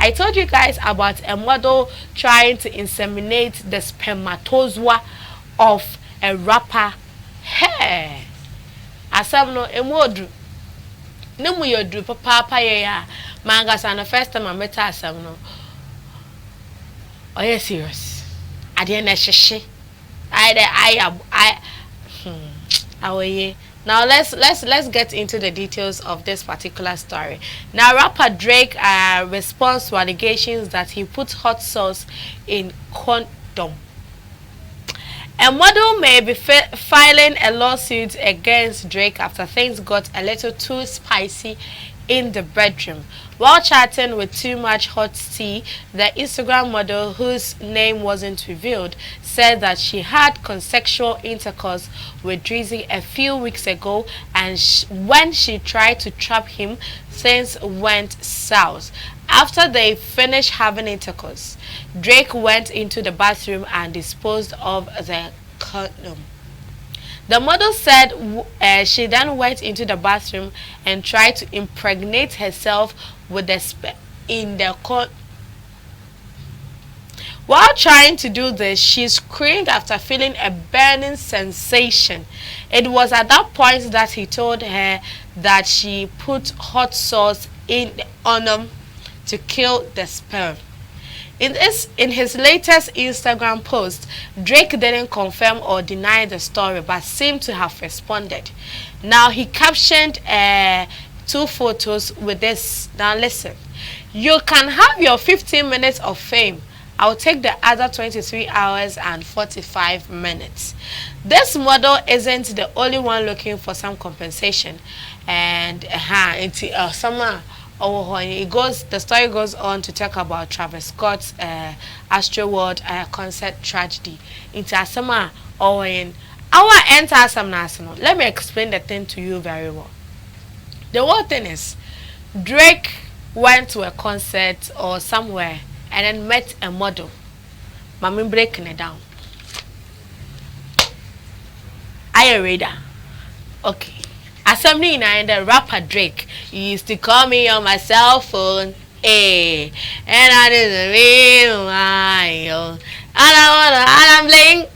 I told you guys about a model trying to inseminate the spermatozoa of a rapper. Hey, asam no emodu. No mu yodu papa ya manga sana first time I met asam no. Oh yeah, serious. I didn't sheshe. I Now let's get into the details of this particular story. Now rapper Drake responds to allegations that he put hot sauce in condom. A model may be filing a lawsuit against Drake after things got a little too spicy in the bedroom. While chatting with Too Much Hot Tea, the Instagram model, whose name wasn't revealed, said that she had consensual intercourse with Drizzy a few weeks ago, and when she tried to trap him, things went south. After they finished having intercourse, Drake went into the bathroom and disposed of the condom. The model said she then went into the bathroom and tried to impregnate herself with the in the condom. While trying to do this, she screamed after feeling a burning sensation. It was at that point that he told her that she put hot sauce in the condom to kill the sperm. In his latest Instagram post, Drake didn't confirm or deny the story but seemed to have responded. Now he captioned 2 photos with this. Now listen, you can have your 15 minutes of fame. I'll take the other 23 hours and 45 minutes. This model isn't the only one looking for some compensation. And summer. The story goes on to talk about Travis Scott's Astroworld concert tragedy. Into Asama or in our enter some national. Let me explain the thing to you very well. The whole thing is Drake went to a concert or somewhere and then met a model. Mami breaking it down. Are you ready? Okay. Assembly and the rapper Drake used to call me on my cell phone, and I didn't real and I'm playing,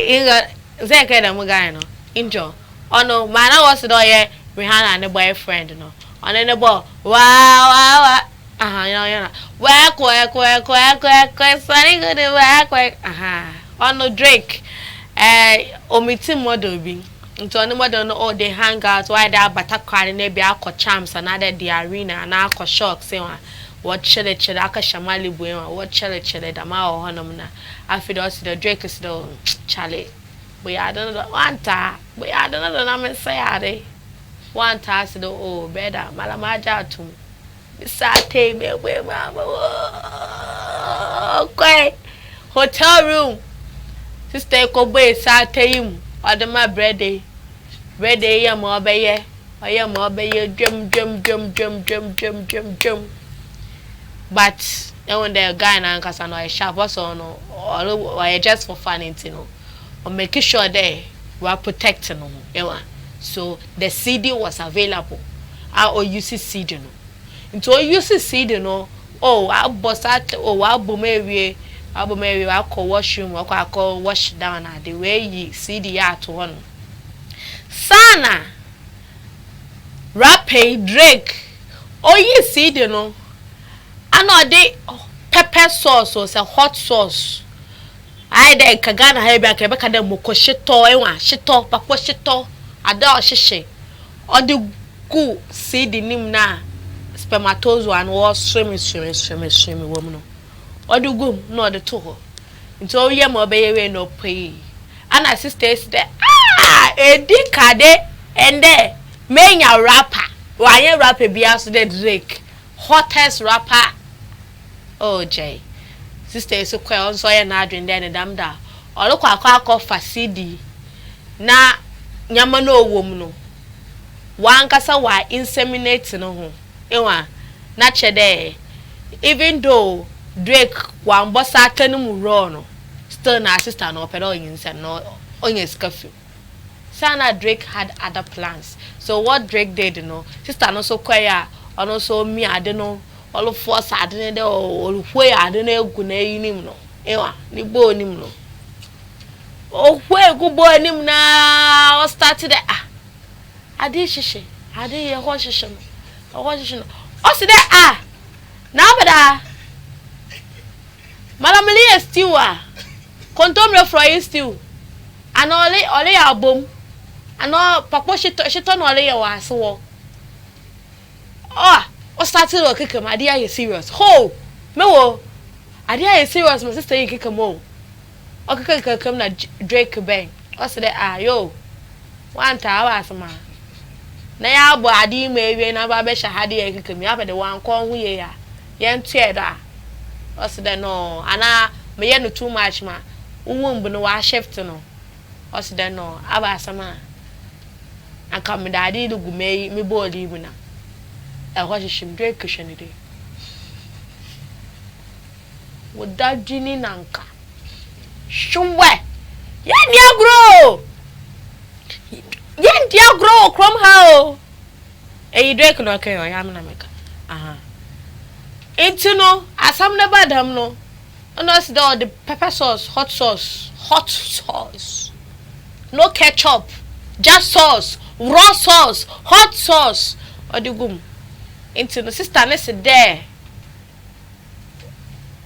you got Zeka guy no, enjoy. Oh no, man, I was there, Rihanna and the boyfriend, no, on the ball, wow, work, sunny good work, on no Drake, omitting model being. Into anyone don't know they hang out why they are Batakar and maybe Alco Champs and other the arena and Alco Shock saying what chile Aka Shamali Buema, what chile Dama or Honomna. I feel also the Drake is the Charlie. We are don't know one time, we are don't know the name say one task the oh better Malamaja to Sate me away okay hotel room sister Kobe Sate or my bread day ya mo beye or ya mo beye drum but when the guy na nkasa no sharp also no or just for fun no or making sure they were protecting no so the CD was available or use CD no into use CD no oh I boss at oh I bumewe I call washroom or I call wash down the way you see the art one. Sana Rapper Drake. Oh you see the no. I know they pepper sauce or some hot sauce. I de kagana hebe akebeka de moko shito ewa shito papo shito ada shishe. Or the go see the name na spermatozoa and was swimming woman. Or do go no the two. Into ye mo be no pay. And I sisters there a decade and there main a rapper. Why rapper be as the Drake hottest rapper. Oh Jay. Sister so quite so na adwin there damn da. Or look akwa for CD. Na nyama no wom no. Wan kasa wa inseminate no ho. Ewa na chede. Even though Drake wan boss atenum raw no still na sister no pedo yin no onye scafu. Sana Drake had other plans. So what Drake did no sister no so kwaya ono so mi ade no all of us I didn't know where I didn't know good name no. Ewa, ni bo nim no. Oh, where go boy nim na started ah. Ade hihye. Ade ye ho hihye no. Ho hihye no. O se de ah. Na bada. Malamili stew ah. Condom re fry stew. Ano ole ya bom. Ano papo shito no ole ya wa so wo. Oh, o started o keke ade ya serious. Ho. Me wo. Ade ya serious my sister you keke mo. O keke come na Drake bang. O se de ah yo. One ta wa asma. Na ya bo ade me wie na ba be shahade ya keke mi abede wan kon hu ye ya. Ye ntie da. O se de no ana me ye no too much ma. Uwum bu no wa shift no. O se de no aba asma. Anka me dade lugu me bo libu na. E ho hihim Drake hwene de. Wodadwini nanka. Shumwe. Yen dia grow. Yen dia grow krom how. E Drake no kan o yam na meka. Aha. Enti no asam ne badam no. Ono se the pepper sauce, hot sauce. No ketchup, just sauce, raw sauce, hot sauce. Odigum. Enti no sister ne se there.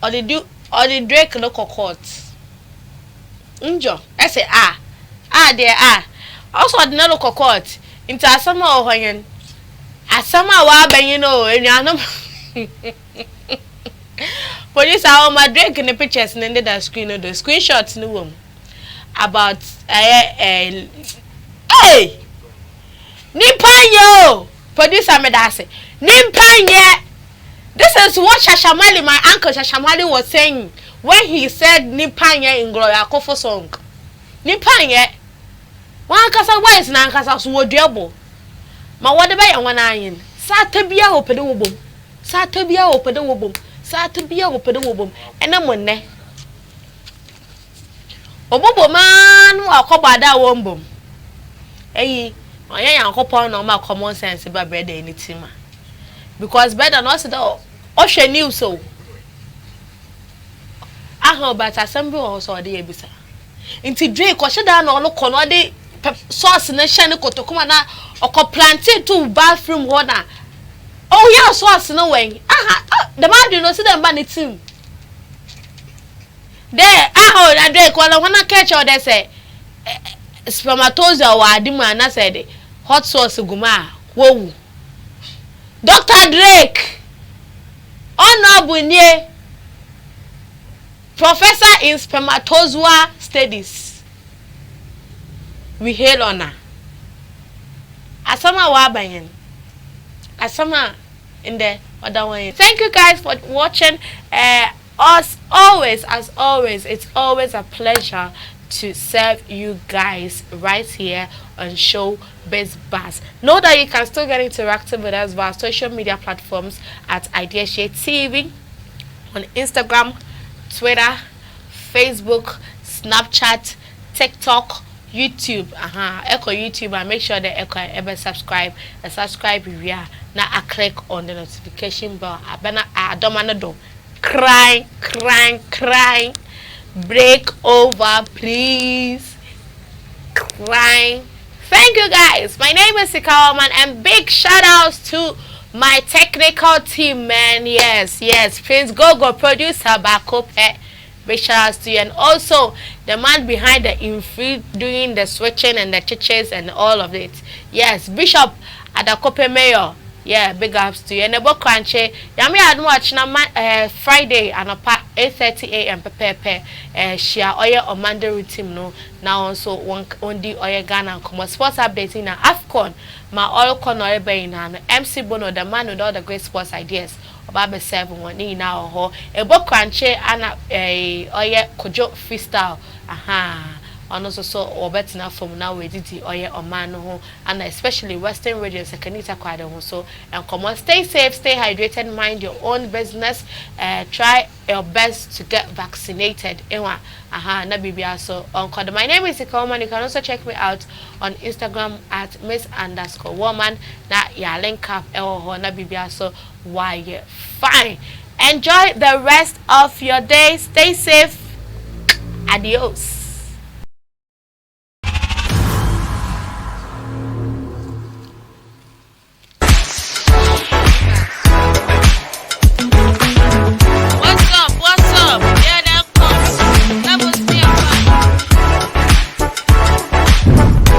Or the Drake no court. Injo. I say there also the no court. Into asama o hoyen. Asama wa ben you know enuanom. Police are my Drake in the pictures and then the screen the screenshots no room about hey Nipanyo producer me that say Nimpanye. This is what Shashamali, my uncle Shashamali was saying when he said Nipanye in Gloria Kofo song. Nipanye. One kasa wise na kasa so duabo. Ma whatever you want ayin. Satabia opede wobom. Satabia opede wobom. Satabia opede wobom. Ena monne. Obobo man wa kobada wombom. Eyi, oya yankopon no ma common sense ba bread anything ma. Because better not say that Oshe knew so. Aha but assembly also dey ebisa. Inti Drake ko sheda na ono kono dey sauce na hye ne kotokuma na okoplanted to bathroom ho na. Oh yeah sauce na wen. Aha the man do no see them ba ne team. There aha na Drake wala wana catch or dey say spermatozoa wa adimu na say hot sauce guma wo. Dr. Drake, Honorable Nye, Professor in Spermatozoa Studies. We hail honor. Asama wabayen. Asama in the other way. Thank you guys for watching. As always, it's always a pleasure to serve you guys right here on Showbiz Buzz. Know that you can still get interactive with us via social media platforms at Shay TV on Instagram, Twitter, Facebook, Snapchat, TikTok, YouTube. Echo YouTube and make sure that Echo ever subscribe. And subscribe here. Now I click on the notification bell. I don't want to do crying. Break over, please. Crying. Thank you guys. My name is Sikawaman and big shout outs to my technical team, man. Yes. Prince Gogo, producer Bakope. Big shout outs to you. And also the man behind the info doing the switching and the churches and all of it. Yes, Bishop Adakope Mayor. Yeah, big ups to you. And the book crunchy. Yami had watch na Friday and about 8:30 a.m. Pepe. Share oya on Monday routine no. Now also one day oya Ghana come sports updating na AFCON. My all corner be in MC Bono, the man with all the great sports ideas. About 7 one in now ho. A book crunchy and oya Kojo freestyle. on also so or better now from now we did or yeah or man ho and especially Western regions Kanita Kwade ho so and come on stay safe, stay hydrated, mind your own business, try your best to get vaccinated. Ewa aha na bibia so on code. My name is Kuami. You can also check me out on Instagram at miss_woman na ya link up na bibia so why fine. Enjoy the rest of your day. Stay safe. Adios.